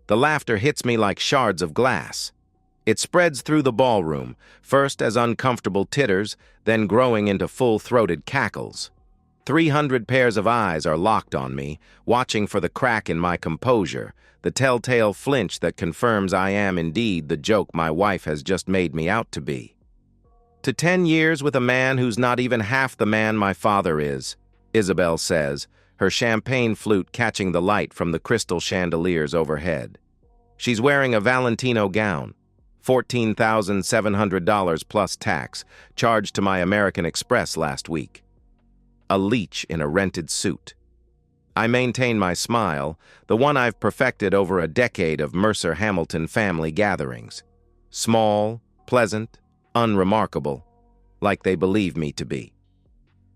The laughter hits me like shards of glass. It spreads through the ballroom, first as uncomfortable titters, then growing into full-throated cackles. 300 pairs of eyes are locked on me, watching for the crack in my composure, the telltale flinch that confirms I am indeed the joke my wife has just made me out to be. To 10 years with a man who's not even half the man my father is, Isabel says, her champagne flute catching the light from the crystal chandeliers overhead. She's wearing a Valentino gown, $14,700 plus tax, charged to my American Express last week. A leech in a rented suit. I maintain my smile, the one I've perfected over a decade of Mercer Hamilton family gatherings. Small, pleasant, unremarkable, like they believe me to be.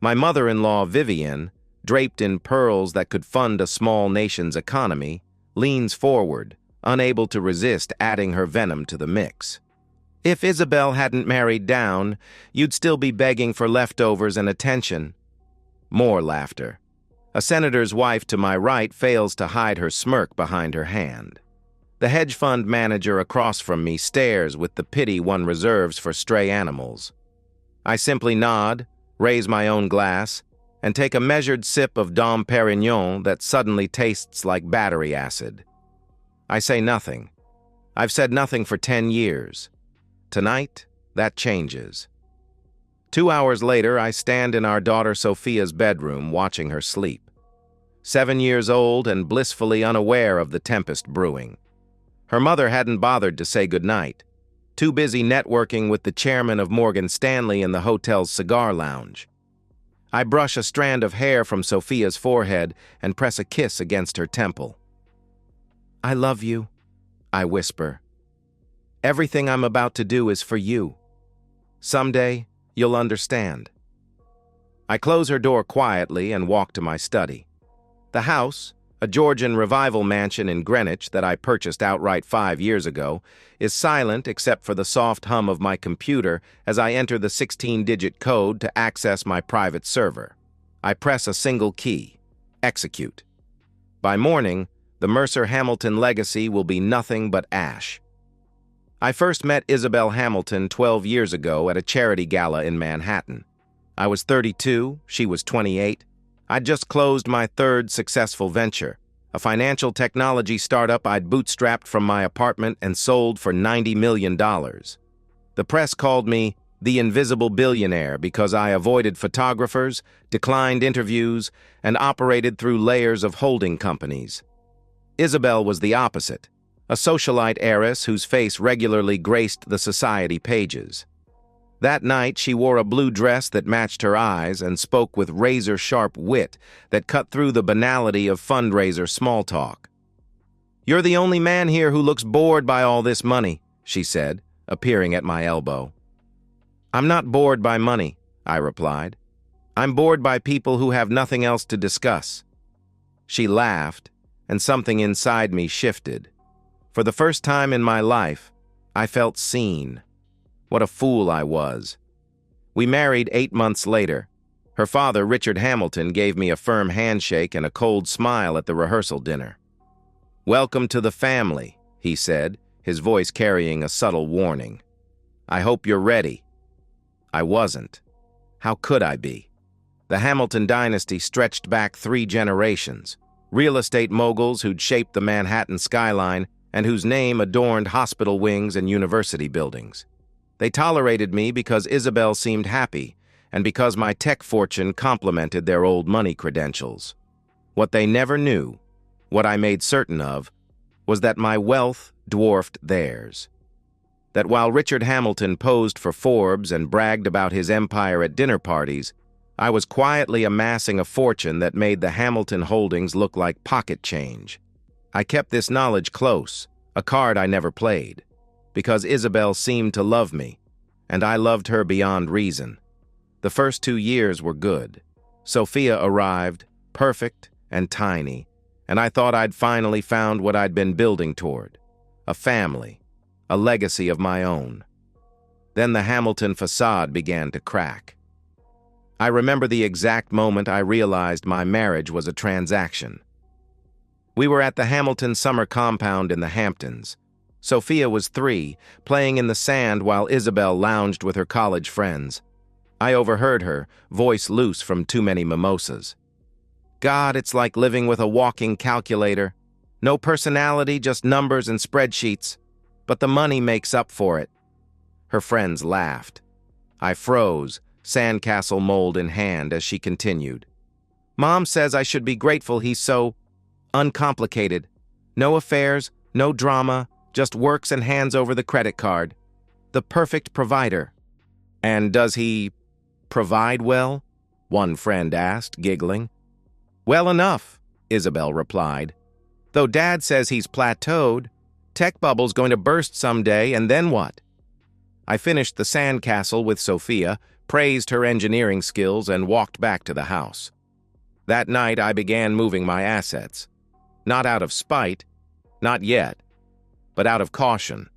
My mother-in-law, Vivian, draped in pearls that could fund a small nation's economy, leans forward, unable to resist adding her venom to the mix. If Isabel hadn't married down, you'd still be begging for leftovers and attention. More laughter. A senator's wife to my right fails to hide her smirk behind her hand. The hedge fund manager across from me stares with the pity one reserves for stray animals. I simply nod, raise my own glass, and take a measured sip of Dom Perignon that suddenly tastes like battery acid. I say nothing. I've said nothing for 10 years. Tonight, that changes. 2 hours later, I stand in our daughter Sophia's bedroom watching her sleep. 7 years old and blissfully unaware of the tempest brewing. Her mother hadn't bothered to say goodnight, too busy networking with the chairman of Morgan Stanley in the hotel's cigar lounge. I brush a strand of hair from Sophia's forehead and press a kiss against her temple. "I love you," I whisper. "Everything I'm about to do is for you. Someday, you'll understand." I close her door quietly and walk to my study. The house, a Georgian revival mansion in Greenwich that I purchased outright 5 years ago, is silent except for the soft hum of my computer as I enter the 16-digit code to access my private server. I press a single key. Execute. By morning, the Mercer Hamilton legacy will be nothing but ash. I first met Isabel Hamilton 12 years ago at a charity gala in Manhattan. I was 32, she was 28. I'd just closed my third successful venture, a financial technology startup I'd bootstrapped from my apartment and sold for $90 million. The press called me the invisible billionaire because I avoided photographers, declined interviews, and operated through layers of holding companies. Isabel was the opposite, a socialite heiress whose face regularly graced the society pages. That night, she wore a blue dress that matched her eyes and spoke with razor-sharp wit that cut through the banality of fundraiser small talk. "You're the only man here who looks bored by all this money," she said, appearing at my elbow. "I'm not bored by money," I replied. "I'm bored by people who have nothing else to discuss." She laughed, and something inside me shifted. For the first time in my life, I felt seen. What a fool I was. We married 8 months later. Her father, Richard Hamilton, gave me a firm handshake and a cold smile at the rehearsal dinner. "Welcome to the family," he said, his voice carrying a subtle warning. "I hope you're ready." I wasn't. How could I be? The Hamilton dynasty stretched back 3 generations, real estate moguls who'd shaped the Manhattan skyline and whose name adorned hospital wings and university buildings. They tolerated me because Isabel seemed happy, and because my tech fortune complemented their old money credentials. What they never knew, what I made certain of, was that my wealth dwarfed theirs. That while Richard Hamilton posed for Forbes and bragged about his empire at dinner parties, I was quietly amassing a fortune that made the Hamilton holdings look like pocket change. I kept this knowledge close, a card I never played, because Isabel seemed to love me, and I loved her beyond reason. The first 2 years were good. Sophia arrived, perfect and tiny, and I thought I'd finally found what I'd been building toward, a family, a legacy of my own. Then the Hamilton facade began to crack. I remember the exact moment I realized my marriage was a transaction. We were at the Hamilton summer compound in the Hamptons. Sophia was 3, playing in the sand while Isabel lounged with her college friends. I overheard her, voice loose from too many mimosas. God, it's like living with a walking calculator. No personality, just numbers and spreadsheets. But the money makes up for it. Her friends laughed. I froze, sandcastle mold in hand, as she continued. Mom says I should be grateful he's so uncomplicated. No affairs, no drama, just works and hands over the credit card. The perfect provider. And does he provide well? One friend asked, giggling. Well enough, Isabel replied. Though Dad says he's plateaued, tech bubble's going to burst someday, and then what? I finished the sandcastle with Sophia, praised her engineering skills, and walked back to the house. That night I began moving my assets. Not out of spite, not yet, but out of caution.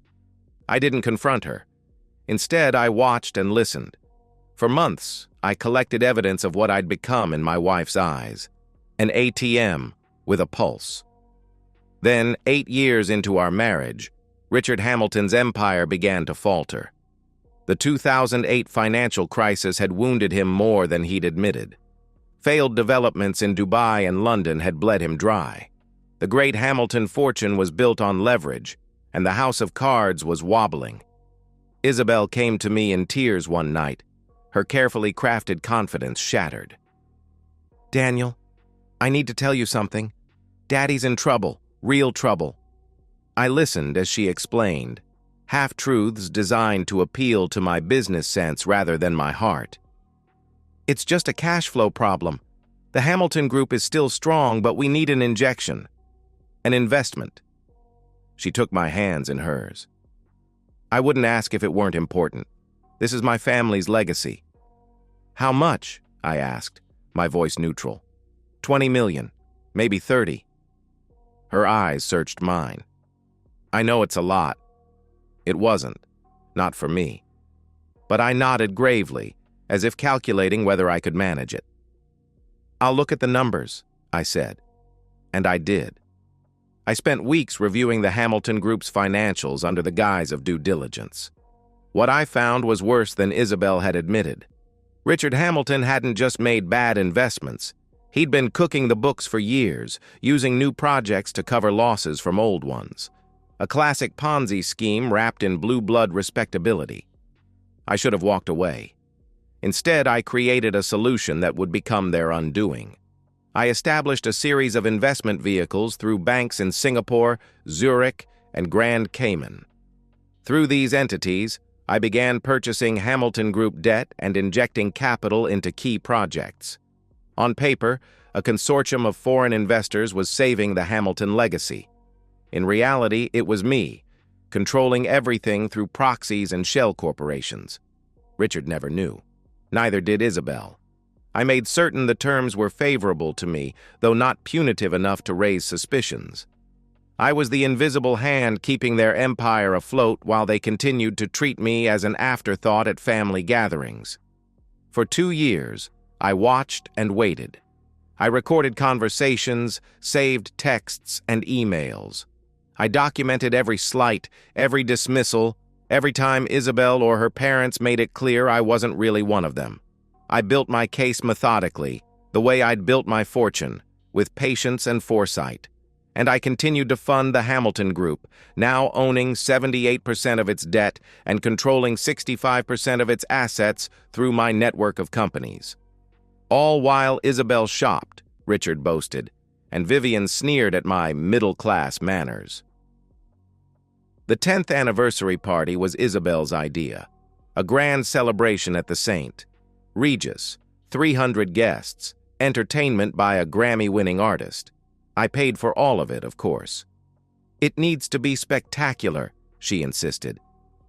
I didn't confront her. Instead, I watched and listened. For months, I collected evidence of what I'd become in my wife's eyes. An ATM with a pulse. Then, 8 years into our marriage, Richard Hamilton's empire began to falter. The 2008 financial crisis had wounded him more than he'd admitted. Failed developments in Dubai and London had bled him dry. The great Hamilton fortune was built on leverage, and the house of cards was wobbling. Isabel came to me in tears one night, her carefully crafted confidence shattered. Daniel, I need to tell you something. Daddy's in trouble, real trouble. I listened as she explained, half-truths designed to appeal to my business sense rather than my heart. It's just a cash flow problem. The Hamilton Group is still strong, but we need an injection. An investment. She took my hands in hers. I wouldn't ask if it weren't important. This is my family's legacy. How much? I asked, my voice neutral. 20 million, maybe 30. Her eyes searched mine. I know it's a lot. It wasn't, not for me. But I nodded gravely, as if calculating whether I could manage it. I'll look at the numbers, I said. And I did. I spent weeks reviewing the Hamilton Group's financials under the guise of due diligence. What I found was worse than Isabel had admitted. Richard Hamilton hadn't just made bad investments. He'd been cooking the books for years, using new projects to cover losses from old ones. A classic Ponzi scheme wrapped in blue blood respectability. I should have walked away. Instead, I created a solution that would become their undoing. I established a series of investment vehicles through banks in Singapore, Zurich, and Grand Cayman. Through these entities, I began purchasing Hamilton Group debt and injecting capital into key projects. On paper, a consortium of foreign investors was saving the Hamilton legacy. In reality, it was me, controlling everything through proxies and shell corporations. Richard never knew. Neither did Isabel. I made certain the terms were favorable to me, though not punitive enough to raise suspicions. I was the invisible hand keeping their empire afloat while they continued to treat me as an afterthought at family gatherings. For 2 years, I watched and waited. I recorded conversations, saved texts and emails. I documented every slight, every dismissal, every time Isabel or her parents made it clear I wasn't really one of them. I built my case methodically, the way I'd built my fortune, with patience and foresight. And I continued to fund the Hamilton Group, now owning 78% of its debt and controlling 65% of its assets through my network of companies. All while Isabel shopped, Richard boasted, and Vivian sneered at my middle-class manners. The 10th anniversary party was Isabel's idea. A grand celebration at the St. Regis, 300 guests, entertainment by a Grammy-winning artist. I paid for all of it, of course. It needs to be spectacular, she insisted.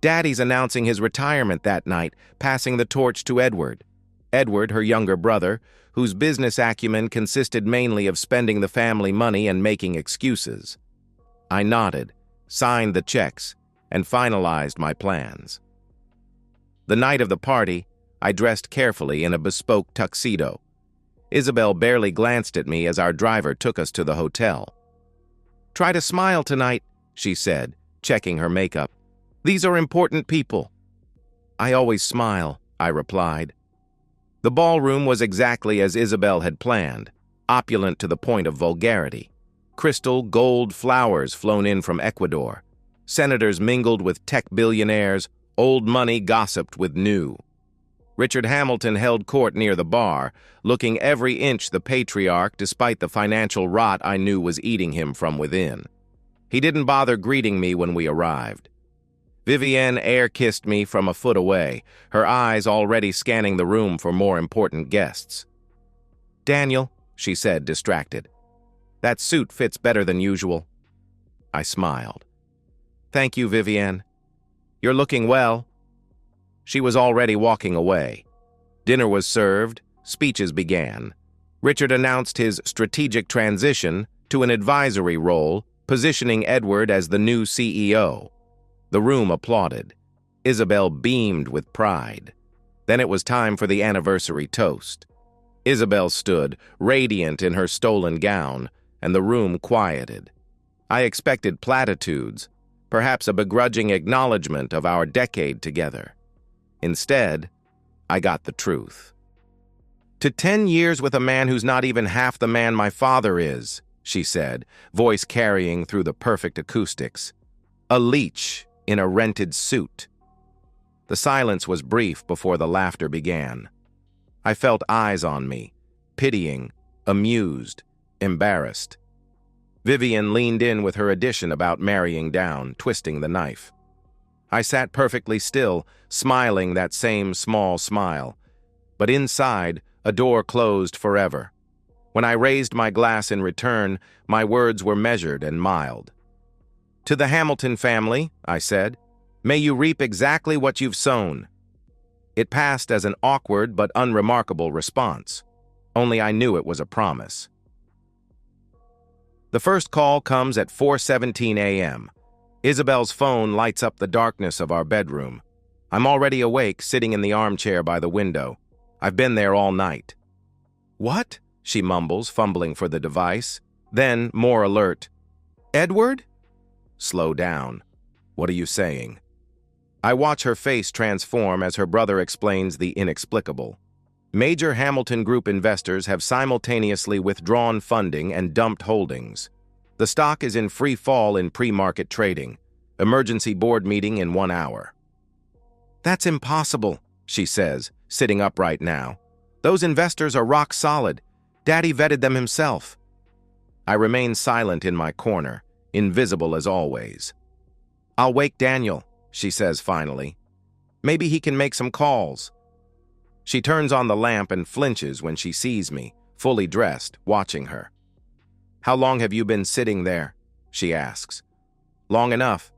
Daddy's announcing his retirement that night, passing the torch to Edward. Edward, her younger brother, whose business acumen consisted mainly of spending the family money and making excuses. I nodded, signed the checks, and finalized my plans. The night of the party, I dressed carefully in a bespoke tuxedo. Isabel barely glanced at me as our driver took us to the hotel. Try to smile tonight, she said, checking her makeup. These are important people. I always smile, I replied. The ballroom was exactly as Isabel had planned, opulent to the point of vulgarity. Crystal gold flowers flown in from Ecuador. Senators mingled with tech billionaires, old money gossiped with new. Richard Hamilton held court near the bar, looking every inch the patriarch despite the financial rot I knew was eating him from within. He didn't bother greeting me when we arrived. Vivienne air-kissed me from a foot away, her eyes already scanning the room for more important guests. "Daniel," she said, distracted. "That suit fits better than usual." I smiled. "Thank you, Vivienne. You're looking well." She was already walking away. Dinner was served, speeches began. Richard announced his strategic transition to an advisory role, positioning Edward as the new CEO. The room applauded. Isabel beamed with pride. Then it was time for the anniversary toast. Isabel stood, radiant in her stolen gown, and the room quieted. I expected platitudes, perhaps a begrudging acknowledgement of our decade together. Instead, I got the truth. "To 10 years with a man who's not even half the man my father is," she said, voice carrying through the perfect acoustics. "A leech in a rented suit." The silence was brief before the laughter began. I felt eyes on me, pitying, amused, embarrassed. Vivienne leaned in with her addition about marrying down, twisting the knife. I sat perfectly still, smiling that same small smile. But inside, a door closed forever. When I raised my glass in return, my words were measured and mild. "To the Hamilton family," I said, "may you reap exactly what you've sown." It passed as an awkward but unremarkable response. Only I knew it was a promise. The first call comes at 4:17 a.m. Isabel's phone lights up the darkness of our bedroom. I'm already awake, sitting in the armchair by the window. I've been there all night. "What?" she mumbles, fumbling for the device. Then, more alert, "Edward?" Slow down. "What are you saying?" I watch her face transform as her brother explains the inexplicable. Major Hamilton Group investors have simultaneously withdrawn funding and dumped holdings. The stock is in free fall in pre-market trading. Emergency board meeting in 1 hour. "That's impossible," she says, sitting upright now. "Those investors are rock solid. Daddy vetted them himself." I remain silent in my corner, invisible as always. "I'll wake Daniel," she says finally. "Maybe he can make some calls." She turns on the lamp and flinches when she sees me, fully dressed, watching her. "How long have you been sitting there?" she asks. "Long enough."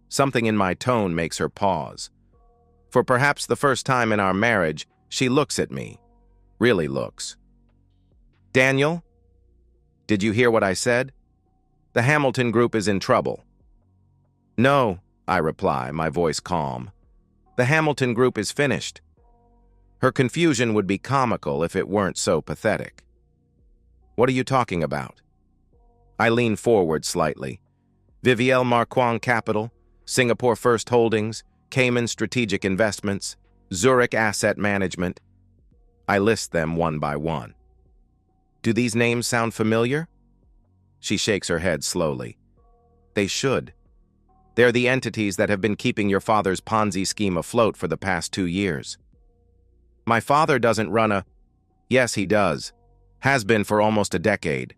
Something in my tone makes her pause. For perhaps the first time in our marriage, she looks at me. Really looks. "Daniel, did you hear what I said? The Hamilton Group is in trouble." "No," I reply, my voice calm. "The Hamilton Group is finished." Her confusion would be comical if it weren't so pathetic. "What are you talking about?" I lean forward slightly. Viviel Marquand Capital, Singapore First Holdings, Cayman Strategic Investments, Zurich Asset Management. I list them one by one. "Do these names sound familiar?" She shakes her head slowly. "They should. They're the entities that have been keeping your father's Ponzi scheme afloat for the past 2 years. My father doesn't run a... Yes, he does. Has been for almost a decade.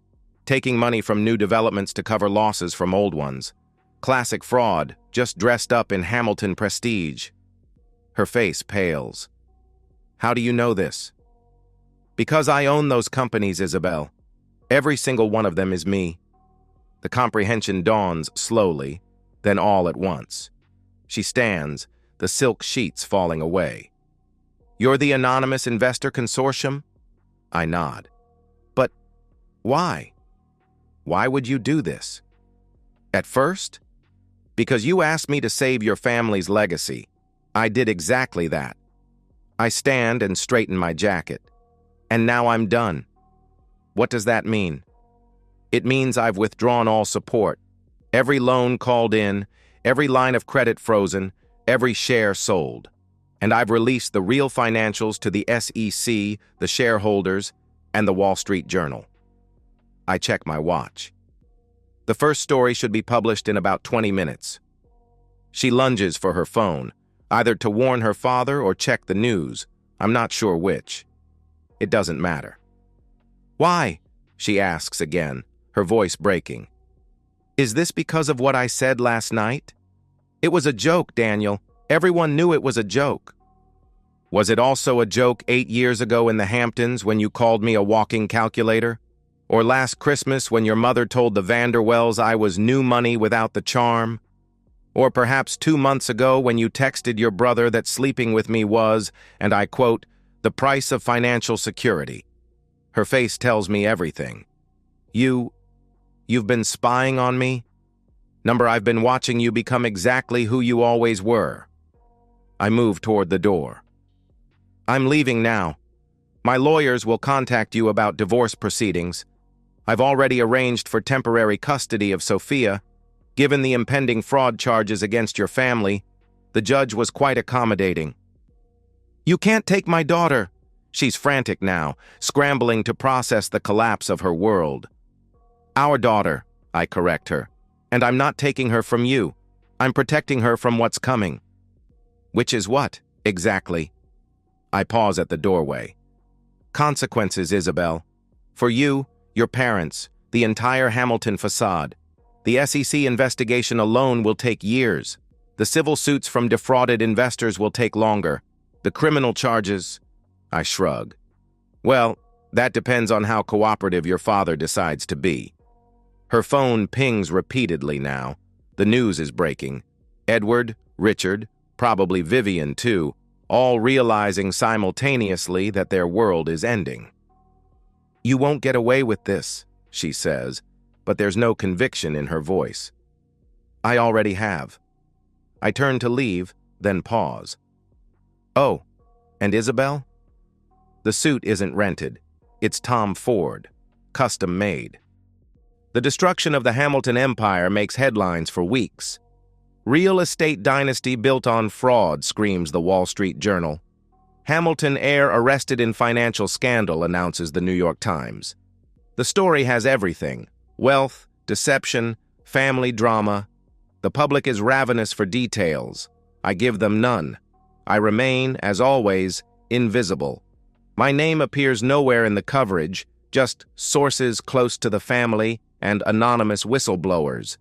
Taking money from new developments to cover losses from old ones. Classic fraud, just dressed up in Hamilton prestige." Her face pales. "How do you know this?" "Because I own those companies, Isabel. Every single one of them is me." The comprehension dawns slowly, then all at once. She stands, the silk sheets falling away. "You're the Anonymous Investor Consortium?" I nod. "But why? Why would you do this?" "At first? Because you asked me to save your family's legacy. I did exactly that. I stand and straighten my jacket. And now I'm done." "What does that mean?" It means I've withdrawn all support. Every loan called in, every line of credit frozen, every share sold. And I've released the real financials to the SEC, the shareholders, and the Wall Street Journal. I check my watch. The first story should be published in about 20 minutes. She lunges for her phone, either to warn her father or check the news. I'm not sure which. It doesn't matter. Why? She asks again, her voice breaking. Is this because of what I said last night? It was a joke, Daniel. Everyone knew it was a joke. Was it also a joke 8 years ago in the Hamptons when you called me a walking calculator? Or last Christmas when your mother told the Vanderwells I was new money without the charm? Or perhaps 2 months ago when you texted your brother that sleeping with me was, and I quote, the price of financial security. Her face tells me everything. You've been spying on me? I've been watching you become exactly who you always were. I move toward the door. I'm leaving now. My lawyers will contact you about divorce proceedings. I've already arranged for temporary custody of Sophia. Given the impending fraud charges against your family, the judge was quite accommodating. You can't take my daughter. She's frantic now, scrambling to process the collapse of her world. Our daughter, I correct her, and I'm not taking her from you. I'm protecting her from what's coming. Which is what, exactly? I pause at the doorway. Consequences, Isabel. For you, your parents, the entire Hamilton facade. The SEC investigation alone will take years. The civil suits from defrauded investors will take longer. The criminal charges... I shrug. Well, that depends on how cooperative your father decides to be. Her phone pings repeatedly now. The news is breaking. Edward, Richard, probably Vivian too, all realizing simultaneously that their world is ending. You won't get away with this, she says, but there's no conviction in her voice. I already have. I turn to leave, then pause. Oh, and Isabel? The suit isn't rented. It's Tom Ford, custom made. The destruction of the Hamilton Empire makes headlines for weeks. Real estate dynasty built on fraud, screams the Wall Street Journal. Hamilton heir arrested in financial scandal, announces the New York Times. The story has everything: wealth, deception, family drama. The public is ravenous for details. I give them none. I remain, as always, invisible. My name appears nowhere in the coverage, just sources close to the family and anonymous whistleblowers.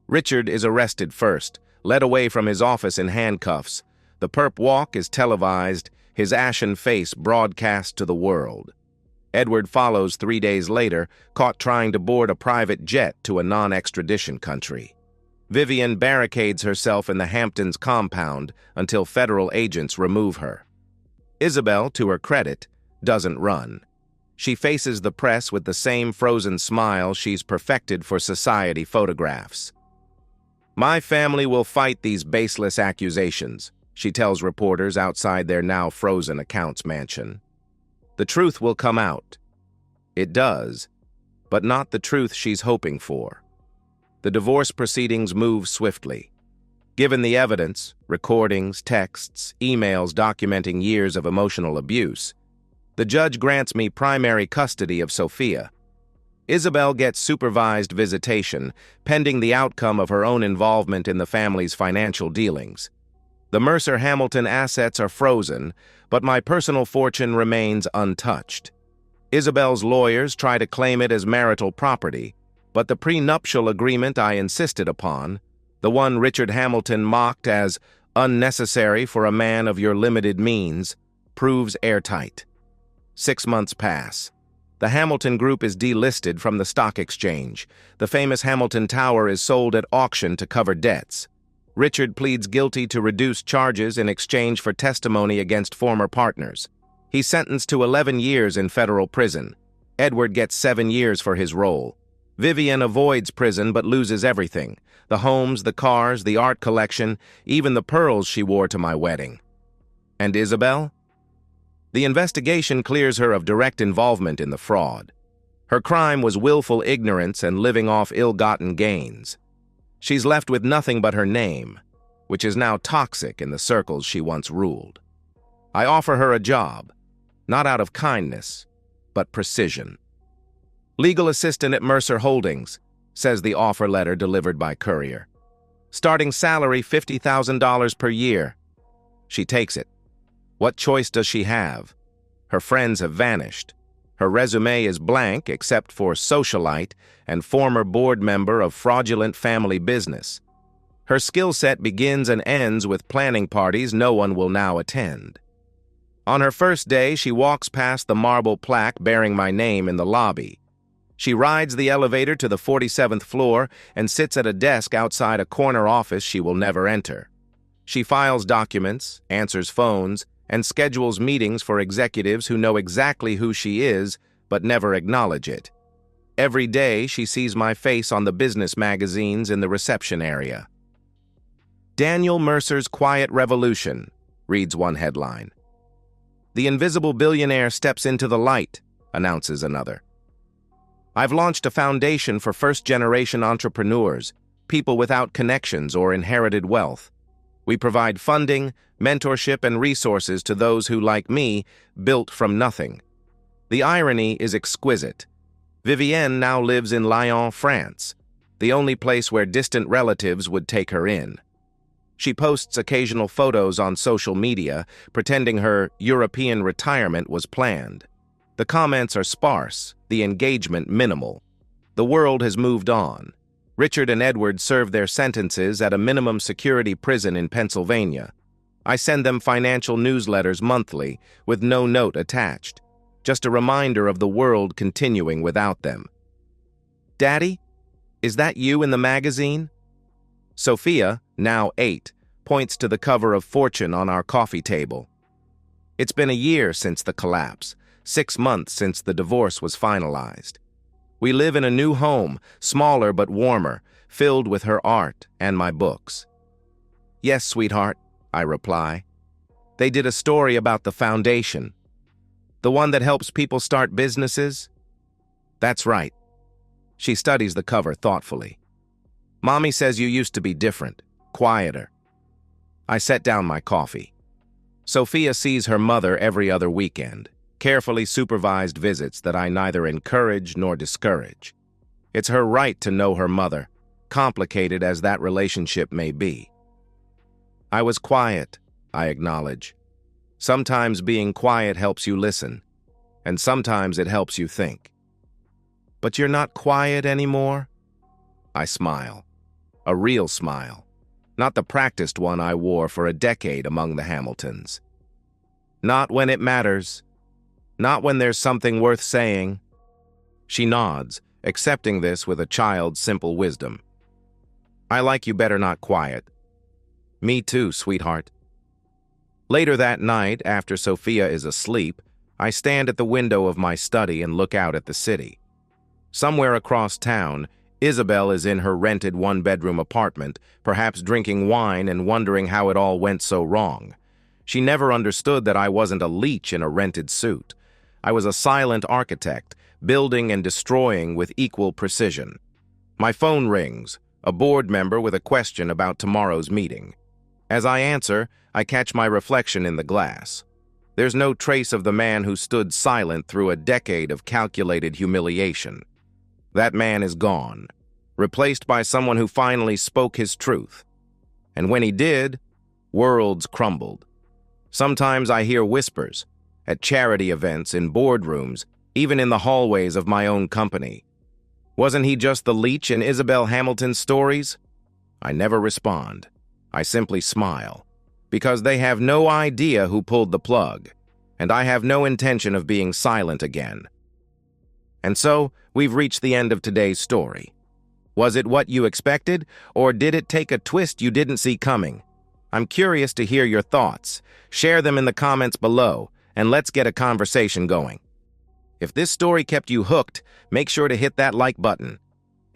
Richard is arrested first, led away from his office in handcuffs. The perp walk is televised, his ashen face broadcast to the world. Edward follows 3 days later, caught trying to board a private jet to a non-extradition country. Vivian barricades herself in the Hamptons compound until federal agents remove her. Isabel, to her credit, doesn't run. She faces the press with the same frozen smile she's perfected for society photographs. My family will fight these baseless accusations, she tells reporters outside their now frozen accounts mansion. The truth will come out. It does, but not the truth she's hoping for. The divorce proceedings move swiftly. Given the evidence, recordings, texts, emails documenting years of emotional abuse, the judge grants me primary custody of Sophia. Isabel gets supervised visitation, pending the outcome of her own involvement in the family's financial dealings. The Mercer-Hamilton assets are frozen, but my personal fortune remains untouched. Isabel's lawyers try to claim it as marital property, but the prenuptial agreement I insisted upon, the one Richard Hamilton mocked as unnecessary for a man of your limited means, proves airtight. 6 months pass. The Hamilton Group is delisted from the stock exchange. The famous Hamilton Tower is sold at auction to cover debts. Richard pleads guilty to reduced charges in exchange for testimony against former partners. He's sentenced to 11 years in federal prison. Edward gets 7 years for his role. Vivian avoids prison but loses everything: the homes, the cars, the art collection, even the pearls she wore to my wedding. And Isabel? The investigation clears her of direct involvement in the fraud. Her crime was willful ignorance and living off ill-gotten gains. She's left with nothing but her name, which is now toxic in the circles she once ruled. I offer her a job, not out of kindness, but precision. Legal assistant at Mercer Holdings, says the offer letter delivered by courier. Starting salary $50,000 per year. She takes it. What choice does she have? Her friends have vanished. Her resume is blank except for socialite and former board member of fraudulent family business. Her skill set begins and ends with planning parties no one will now attend. On her first day, she walks past the marble plaque bearing my name in the lobby. She rides the elevator to the 47th floor and sits at a desk outside a corner office she will never enter. She files documents, answers phones, and schedules meetings for executives who know exactly who she is but never acknowledge it. Every day, she sees my face on the business magazines in the reception area. Daniel Mercer's Quiet Revolution, reads one headline. The invisible billionaire steps into the light, announces another. I've launched a foundation for first-generation entrepreneurs, people without connections or inherited wealth. We provide funding, mentorship, and resources to those who, like me, built from nothing. The irony is exquisite. Vivienne now lives in Lyon, France, the only place where distant relatives would take her in. She posts occasional photos on social media, pretending her European retirement was planned. The comments are sparse, the engagement minimal. The world has moved on. Richard and Edward serve their sentences at a minimum security prison in Pennsylvania. I send them financial newsletters monthly, with no note attached. Just a reminder of the world continuing without them. Daddy, is that you in the magazine? Sophia, now 8, points to the cover of Fortune on our coffee table. It's been a year since the collapse, 6 months since the divorce was finalized. We live in a new home, smaller but warmer, filled with her art and my books. Yes, sweetheart, I reply. They did a story about the foundation. The one that helps people start businesses? That's right. She studies the cover thoughtfully. Mommy says you used to be different, quieter. I set down my coffee. Sophia sees her mother every other weekend, carefully supervised visits that I neither encourage nor discourage. It's her right to know her mother, complicated as that relationship may be. I was quiet, I acknowledge. Sometimes being quiet helps you listen, and sometimes it helps you think. But you're not quiet anymore? I smile. A real smile. Not the practiced one I wore for a decade among the Hamiltons. Not when it matters. Not when there's something worth saying. She nods, accepting this with a child's simple wisdom. I like you better not quiet. Me too, sweetheart. Later that night, after Sophia is asleep, I stand at the window of my study and look out at the city. Somewhere across town, Isabel is in her rented one-bedroom apartment, perhaps drinking wine and wondering how it all went so wrong. She never understood that I wasn't a leech in a rented suit. I was a silent architect, building and destroying with equal precision. My phone rings, a board member with a question about tomorrow's meeting. As I answer, I catch my reflection in the glass. There's no trace of the man who stood silent through a decade of calculated humiliation. That man is gone, replaced by someone who finally spoke his truth. And when he did, worlds crumbled. Sometimes I hear whispers, at charity events, in boardrooms, even in the hallways of my own company. Wasn't he just the leech in Isabel Hamilton's stories? I never respond. I simply smile, because they have no idea who pulled the plug, and I have no intention of being silent again. And so, we've reached the end of today's story. Was it what you expected, or did it take a twist you didn't see coming? I'm curious to hear your thoughts. Share them in the comments below, and let's get a conversation going. If this story kept you hooked, make sure to hit that like button.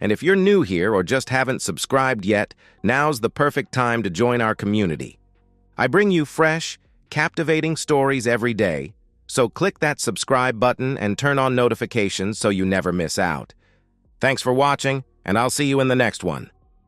And if you're new here or just haven't subscribed yet, now's the perfect time to join our community. I bring you fresh, captivating stories every day, so click that subscribe button and turn on notifications so you never miss out. Thanks for watching, and I'll see you in the next one.